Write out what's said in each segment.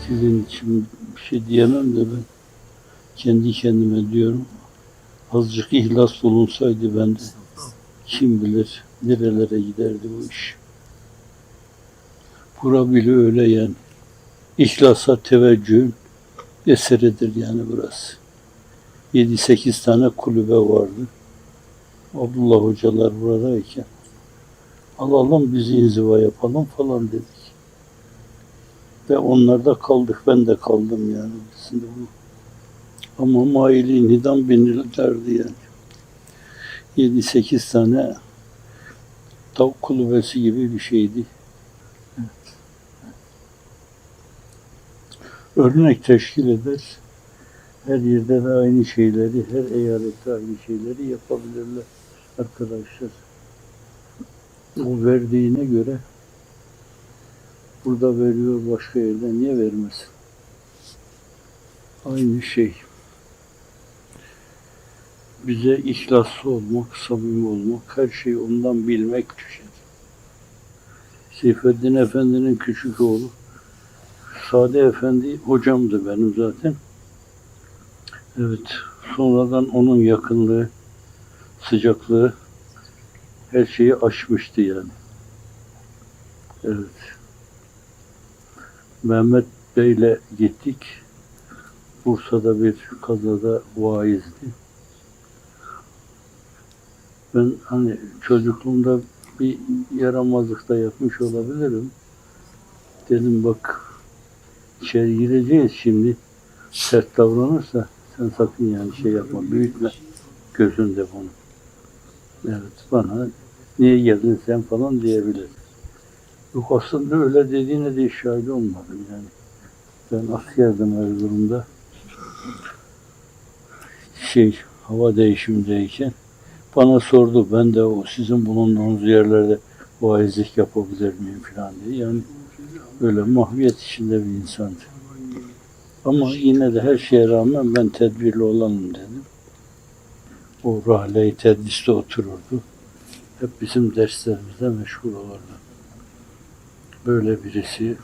Sizin için bir şey diyemem de ben kendi kendime diyorum. Azıcık ihlas bulunsaydı bende kim bilir nerelere giderdi bu iş. Bura bile öyle yani. İhlasa teveccühün eseridir yani burası. 7-8 tane kulübe vardı. Abdullah hocalar buradayken alalım bizi inziva yapalım falan dedik. Ve onlarda kaldık, ben de kaldım yani. Şimdi bu. Ama maili nidam binirlerdi yani. 7-8 tane tavuk kulübesi gibi bir şeydi. Örnek teşkil eder. Her yerde de aynı şeyleri, her eyalette aynı şeyleri yapabilirler arkadaşlar. O verdiğine göre burada veriyor, başka yerde niye vermesin? Aynı şey. Bize ihlaslı olmak, samimi olmak, her şeyi ondan bilmek düşer. Seyfettin Efendi'nin küçük oğlu Sade Efendi hocamdı benim zaten. Evet, sonradan onun yakınlığı, sıcaklığı her şeyi aşmıştı yani. Evet. Mehmet Bey'le gittik. Bursa'da bir kazada vaizdi. Ben hani çocukluğumda bir yaramazlık da yapmış olabilirim. Dedim bak içeri gireceğiz şimdi. Sert davranırsa sen sakın yani şey yapma, büyütme gözünde bunu. Evet, bana niye geldin sen falan diyebilir. Yok aslında öyle dediğine de şahit olmadım yani. Ben askerdim Erzurum'da. Hava değişimindeyken bana sordu. Ben de o sizin bulunduğunuz yerlerde vaizlik yapabilir miyim falan diye. Yani öyle mahviyet içinde bir insandı. Ama yine de her şeye rağmen ben tedbirli olanım dedim. O rahle-i tedriste otururdu. Hep bizim derslerimizde meşgul olurdu. Böyle birisi.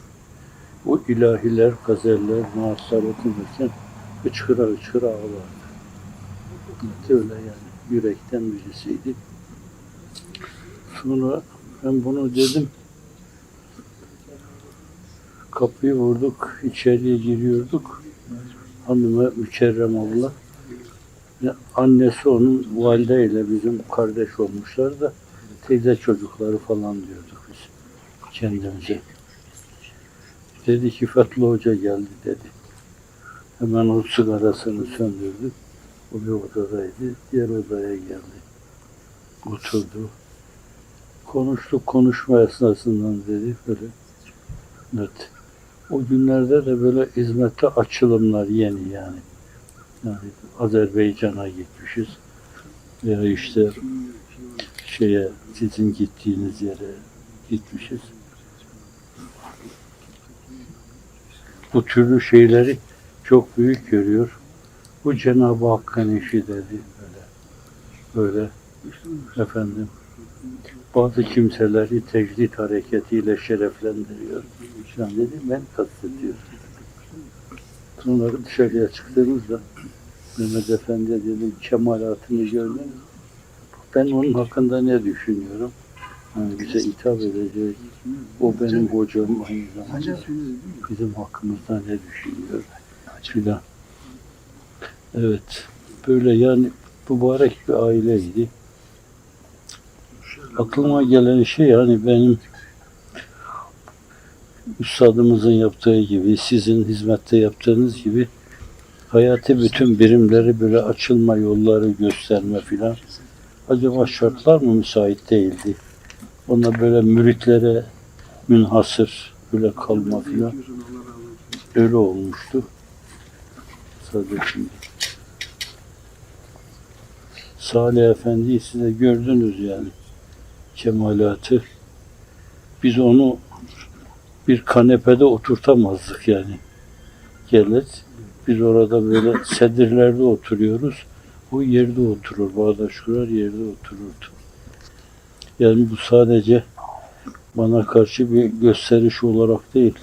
O ilahiler, gazeller, naatlar okunurken hıçkıra hıçkıra ağlardı. Öyle yani yürekten birisiydi. Sonra ben bunu dedim. Kapıyı vurduk, içeriye giriyorduk. Hanıma Mükerrem abla. Annesi onun valideyle bizim kardeş olmuşlar da teyze çocukları falan diyorduk biz kendimize. Dedi ki Fethullah Hoca geldi dedi. Hemen o sigarasını söndürdü. O bir odadaydı. Diğer odaya geldi. Oturdu. Konuştuk konuşma esnasından dedi böyle. Evet. O günlerde de böyle hizmette açılımlar yeni yani. Yani Azerbaycan'a gitmişiz. Veya işte sizin gittiğiniz yere gitmişiz. Bu türlü şeyleri çok büyük görüyor. Bu Cenab-ı Hakk'ın işi dedi böyle efendim. Bazı kimseleri tecdit hareketiyle şereflendiriyor. Şu an dedi ben kastediyorum. Sonra dışarıya çıktığımızda Mehmet Efendi'ye dedim kemalatını gördüm. Ben onun hakkında ne düşünüyorum? Yani bize hitap edecek. O benim hocam aynı zamanda. Bizim hakkımızda ne düşünüyor? Filan. Evet. Böyle yani mübarek bir aileydi. Aklıma gelen şey yani benim üstadımızın yaptığı gibi, sizin hizmette yaptığınız gibi hayatı bütün birimleri böyle açılma yolları gösterme filan. Acaba şartlar mı müsait değildi? Ona böyle müritlere münhasır böyle kalma filan. Öyle olmuştu. Sadece şimdi. Salih Efendi'yi size gördünüz yani. Kemalatı. Biz onu bir kanepede oturtamazdık yani. Gelir. Biz orada böyle sedirlerde oturuyoruz. O yerde oturur. Bağdaş kurar yerde otururdu. Yani bu sadece bana karşı bir gösteriş olarak değil.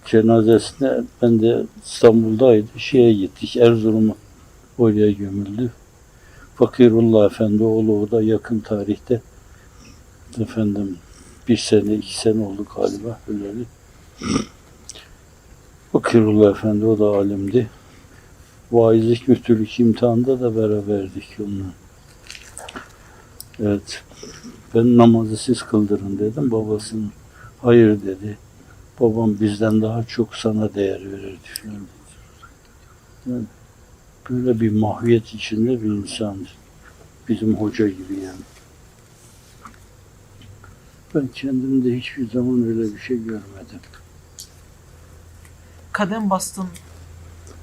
cenazesine ben de İstanbul'daydı. Şeye gittik, Erzurum'a. Oraya gömüldü. Fakirullah Efendi oğlu o da yakın tarihte. Efendim 1 sene 2 sene oldu galiba öleli. Fakirullah Efendi o da alimdi. Vaizlik müftülük imtihanında da beraberdik onunla. Evet. Ben namazı siz kıldırın dedim. Babasının hayır dedi. Babam bizden daha çok sana değer verirdi falan dedi. Yani böyle bir mahviyet içinde bir insandı. Bizim hoca gibi yani. Ben kendimde hiçbir zaman öyle bir şey görmedim. Kadem bastın.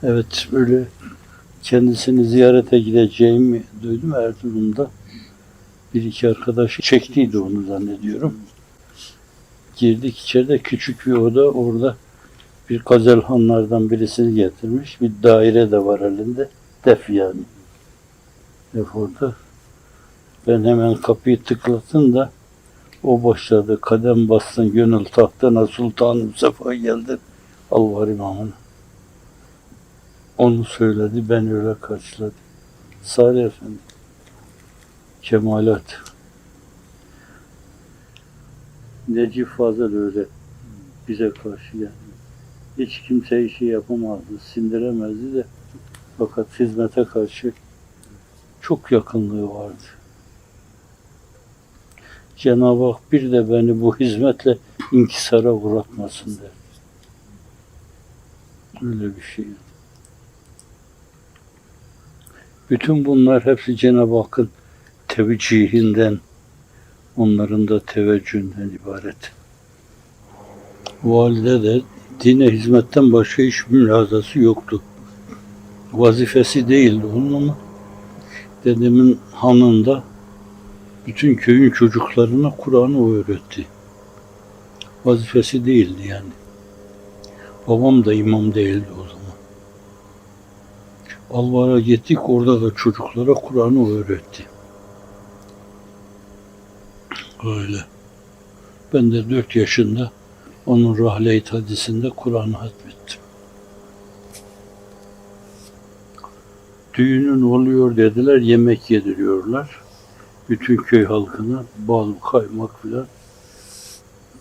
Evet, böyle kendisini ziyarete gideceğimi duydum Erzurum'da. Bir iki arkadaşı çektiydi onu zannediyorum. Girdik içeride küçük bir oda, orada bir gazelhanlardan birisini getirmiş. Bir daire de var elinde. Def yani. Def orada. Ben hemen kapıyı tıklattım da o başladı. Kadem bastın gönül tahtına sultanım sefa geldin. Al var imamını. Onu söyledi, ben öyle karşıladım. Salih Efendi. Kemalat. Necip Fazıl öyle bize karşı yani. Hiç kimse işi yapamazdı, sindiremezdi de fakat hizmete karşı çok yakınlığı vardı. Cenab-ı Hak bir de beni bu hizmetle inkisara uğratmasın der. Öyle bir şey. Bütün bunlar hepsi Cenab-ı Hakk'ın tevcihinden, onların da teveccühünden ibaret. Valide de dine hizmetten başka hiçbir mülazası yoktu. Vazifesi değildi onun ama dedemin hanında bütün köyün çocuklarına Kur'an'ı öğretti. Vazifesi değildi yani. Babam da imam değildi o zaman. Alvar'a gittik, orada da çocuklara Kur'an'ı öğretti. Öyle. Ben de 4 yaşında onun Rahle-i Hadis'inde Kur'an'ı hatmettim. Düğünün oluyor dediler, yemek yediriyorlar. Bütün köy halkına bal, kaymak filan.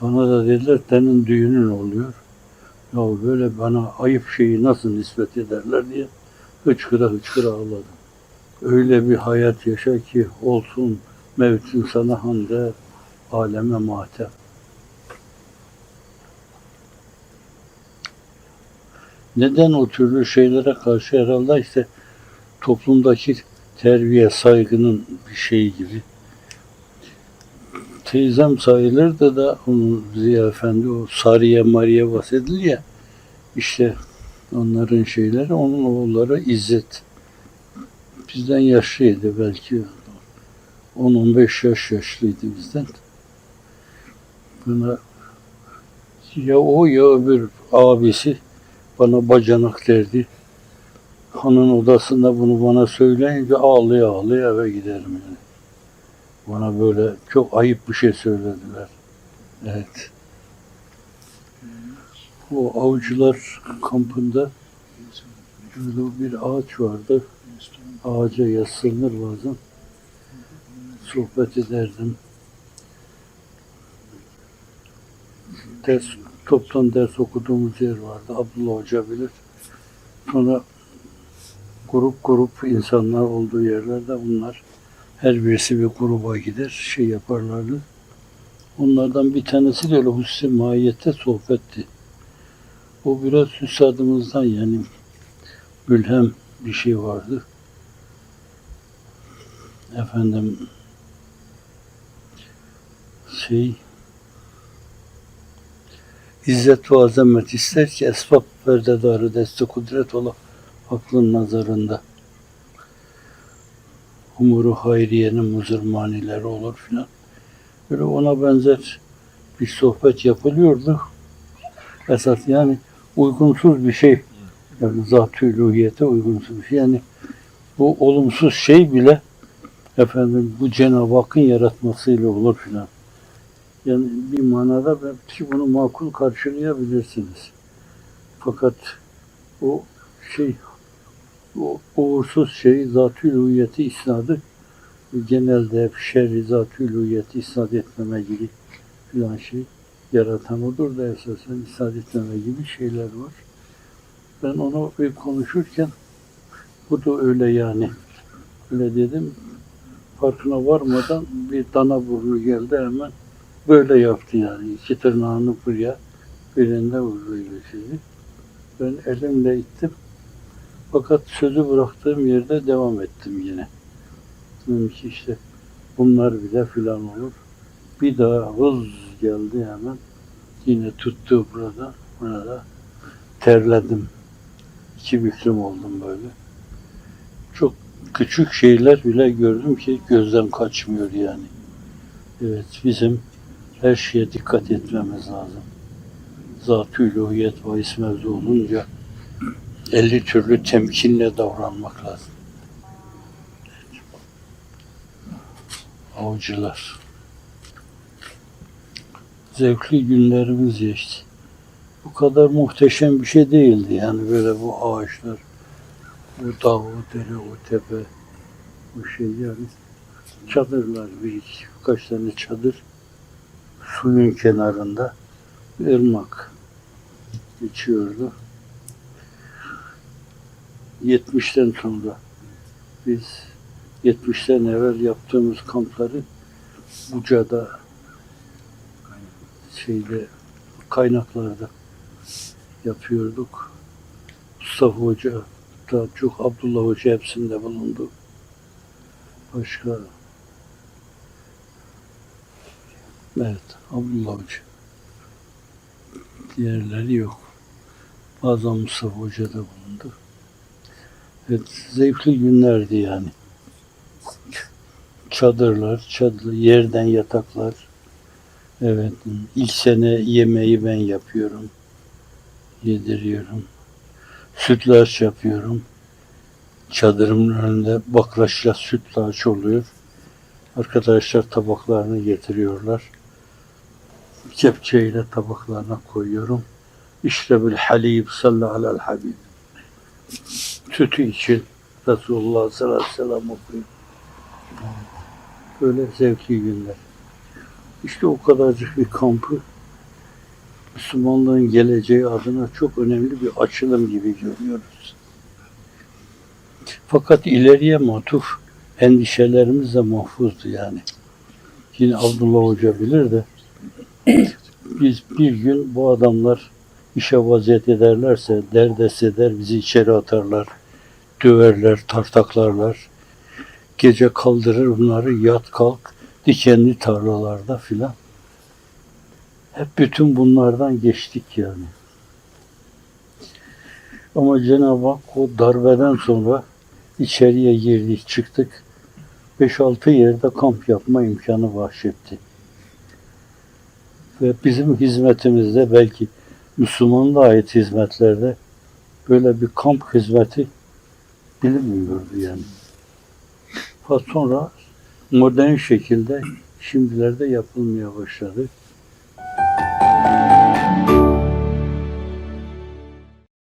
Bana da dediler, senin düğünün oluyor. Ya böyle bana ayıp şeyi nasıl nispet ederler diye hıçkıra hıçkıra ağladım. Öyle bir hayat yaşa ki olsun mevtin sana hande, aleme matem. Neden o türlü şeylere karşı herhalde işte toplumdaki terbiye, saygının bir şeyi gibi. Teyzem sayılırdı da onun Ziya Efendi o Sariye Mariye bahsedilir ya, işte onların şeyleri, onun oğulları İzzet. Bizden yaşlıydı belki. 10-15 yaş yaşlıydı bizden. Bana ya o ya öbür abisi bana bacanak derdi. Hanın odasında bunu bana söyleyince ağlaya ağlaya eve giderim yani. Bana böyle çok ayıp bir şey söylediler. Evet. O avcılar kampında böyle bir ağaç vardı. Ağaca yaslanır bazen. Sohbet ederdim. Toptan ders okuduğumuz yer vardı. Abdullah Hoca bilir. Sonra grup insanlar olduğu yerlerde bunlar her birisi bir gruba gider, şey yaparlardı. Onlardan bir tanesi de öyle hususi mahiyette sohbetti. O biraz üstadımızdan yani mülhem bir şey vardı. Efendim İzzet ve azamet ister ki esbab perdedarı deste kudret ola aklın nazarında. Umuru hayriyenin muzırmanileri olur filan. Böyle ona benzer bir sohbet yapılıyordu. Esas yani uygunsuz bir şey. Yani zat-ı uluhiyete uygunsuz bir şey. Yani bu olumsuz şey bile efendim bu Cenab-ı Hakk'ın yaratmasıyla olur filan. Yani bir manada belki bunu makul karşılayabilirsiniz. Fakat o şey, o uğursuz şey, zat-ı uluhiyeti isnadı genelde hep şerri zat-ı uluhiyeti isnat etmeme gibi filan şey yaratan odur da esasen isnat etmeme gibi şeyler var. Ben onu bir konuşurken bu da öyle yani. Öyle dedim. Farkına varmadan bir dana burnu geldi hemen böyle yaptı yani. İki tırnağını buraya birinde vuruyla sizi. Ben elimle ittim. Fakat sözü bıraktığım yerde devam ettim yine. Dedim ki işte bunlar bile filan olur. Bir daha hız geldi hemen. Yine tuttu burada terledim. İki büklüm oldum böyle. Çok küçük şeyler bile gördüm ki gözden kaçmıyor yani. Evet, bizim her şeye dikkat etmemiz lazım. Zat-ı uluhiyet bahis mevzu olunca 50 türlü temkinle davranmak lazım. Avcılar. Zevkli günlerimiz geçti. Bu kadar muhteşem bir şey değildi yani böyle bu ağaçlar, bu dağ, o dere, o tepe, bu şey yani. Çadırlar, birkaç tane çadır suyun kenarında ırmak geçiyordu. 70'ten sonra biz 70'ten evvel yaptığımız kampları Buca'da kaynaklarda yapıyorduk. Mustafa Hoca da çok, Abdullah Hoca hepsinde bulundu. Başka evet, Abdullah Hoca. Diğerleri yok. Bazen Mustafa Hoca da bulundu. Evet, zevkli günlerdi yani. Çadırlar, yerden yataklar. Evet, ilk sene yemeği ben yapıyorum. Yediriyorum. Sütlaç yapıyorum. Çadırımın önünde bakraçla sütlaç oluyor. Arkadaşlar tabaklarını getiriyorlar. Kepçeyle tabaklarına koyuyorum. İşte bir halib sallallahu aleyhi habib. Sütü için Resulullah sallallahu aleyhi ve sellem okuyun. Böyle zevkli günler. İşte o kadarcık bir kampı Müslümanlığın geleceği adına çok önemli bir açılım gibi görüyoruz. Fakat ileriye matuf endişelerimiz de mahfuzdu yani. Yine Abdullah Hoca bilir de biz bir gün bu adamlar işe vaziyet ederlerse, derdest eder, bizi içeri atarlar, döverler, tartaklarlar. Gece kaldırır bunları, yat kalk, dikenli tarlalarda filan. Hep bütün bunlardan geçtik yani. Ama Cenab-ı Hak o darbeden sonra içeriye girdik, çıktık. 5-6 yerde kamp yapma imkanı bahşetti. Ve bizim hizmetimizde belki Müslümanlığa ait hizmetlerde böyle bir kamp hizmeti bilinmiyordu yani. Fakat sonra modern şekilde şimdilerde yapılmaya başladı.